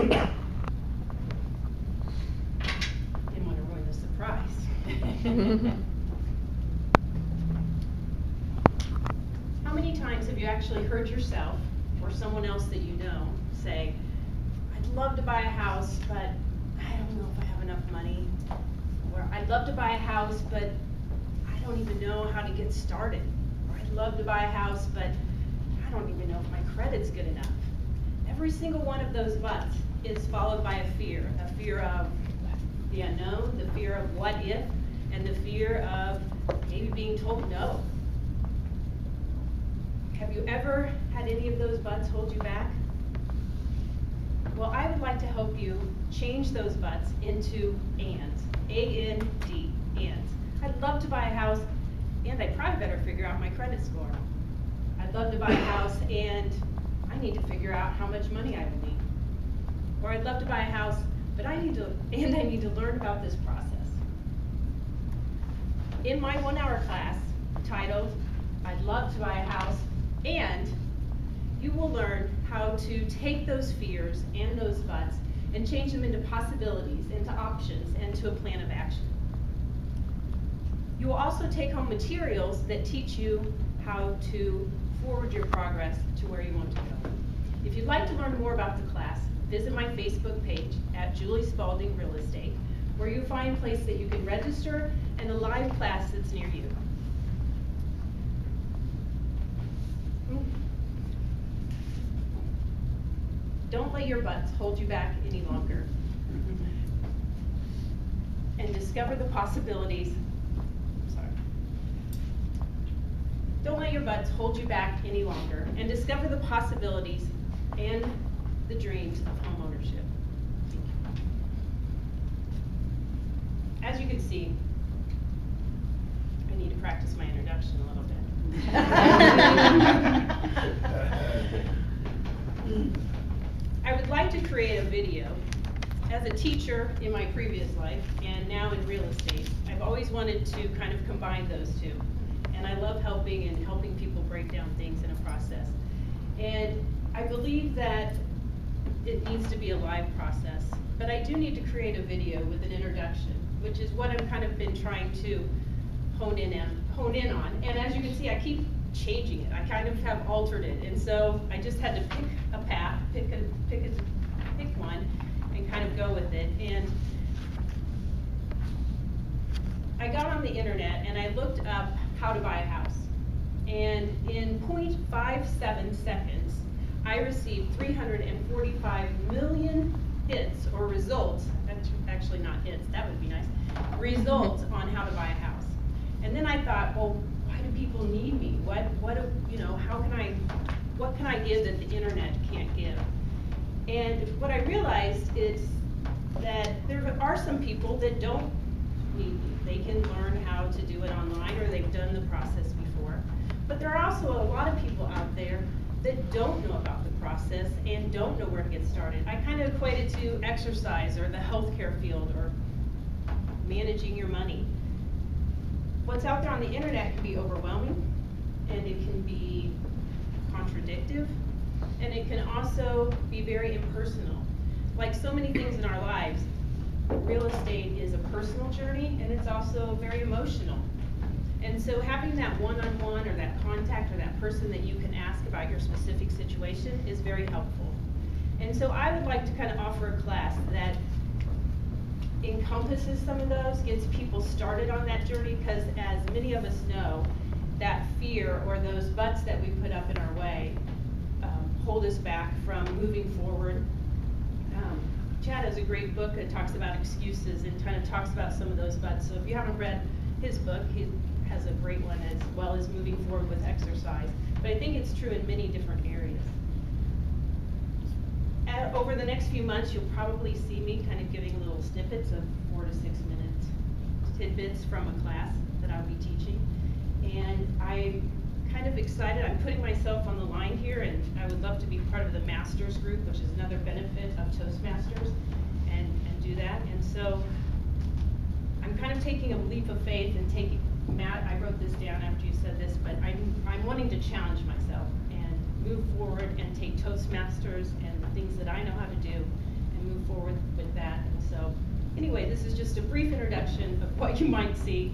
Didn't want to ruin the surprise. How many times have you actually heard yourself or someone else that you know say, I'd love to buy a house, but I don't know if I have enough money. Or I'd love to buy a house, but I don't even know how to get started. Or I'd love to buy a house, but I don't even know if my credit's good enough. Every single one of those buts is followed by a fear of the unknown, the fear of what if, and the fear of maybe being told no. Have you ever had any of those buts hold you back? Well, I would like to help you change those buts into ands. A-N-D, ands. I'd love to buy a house, and I probably better figure out my credit score. I'd love to buy a house, and I need to figure out how much money I will need. Or I'd love to buy a house, but I need to learn about this process. In my 1-hour class titled, I'd love to buy a house, and you will learn how to take those fears and those buts and change them into possibilities, into options, and to a plan of action. You will also take home materials that teach you how to forward your progress to where you want to go. If you'd like to learn more about the class, visit my Facebook page at Julie Spalding Real Estate, where you'll find a place that you can register and a live class that's near you. Don't let your butts hold you back any longer. And discover the possibilities. Don't let your butts hold you back any longer, and discover the possibilities and the dreams of homeownership. As you can see, I need to practice my introduction a little bit. I would like to create a video. As a teacher in my previous life, and now in real estate, I've always wanted to kind of combine those two. And I love helping people break down things in a process. And I believe that it needs to be a live process, but I do need to create a video with an introduction, which is what I've kind of been trying to hone in on. And as you can see, I keep changing it. I kind of have altered it, and so I just had to pick a path, pick one, and kind of go with it. And I got on the internet and I looked up how to buy a house. And in 0.57 seconds, I received 345 million hits or results. That's actually not hits, that would be nice. Results on how to buy a house. And then I thought, well, why do people need me? What can I give that the internet can't give? And what I realized is that there are some people that don't need me. They can learn how to do it online, or they've done the process before. But there are also a lot of people out there that don't know about the process and don't know where to get started. I kind of equate it to exercise or the healthcare field or managing your money. What's out there on the internet can be overwhelming, and it can be contradictive, and it can also be very impersonal. Like so many things in our lives, real estate is a personal journey, and it's also very emotional. And so having that one-on-one or that contact or that person that you can ask about your specific situation is very helpful. And so I would like to kind of offer a class that encompasses some of those, gets people started on that journey, because as many of us know, that fear or those buts that we put up in our way hold us back from moving forward. Chad has a great book that talks about excuses and kind of talks about some of those buts. So if you haven't read his book, he has a great one, as well as moving forward with exercise. But I think it's true in many different areas. Over the next few months, you'll probably see me kind of giving little snippets of 4 to 6 minutes, tidbits from a class that I'll be teaching. And I'm kind of excited. I'm putting myself on the line here, and I would love to be part of the Masters group, which is another benefit of Toastmasters, and do that. And so I'm kind of taking a leap of faith and taking, Matt, I wrote this down after you said this, but I'm wanting to challenge myself and move forward and take Toastmasters and the things that I know how to do and move forward with that. And so, anyway, this is just a brief introduction of what you might see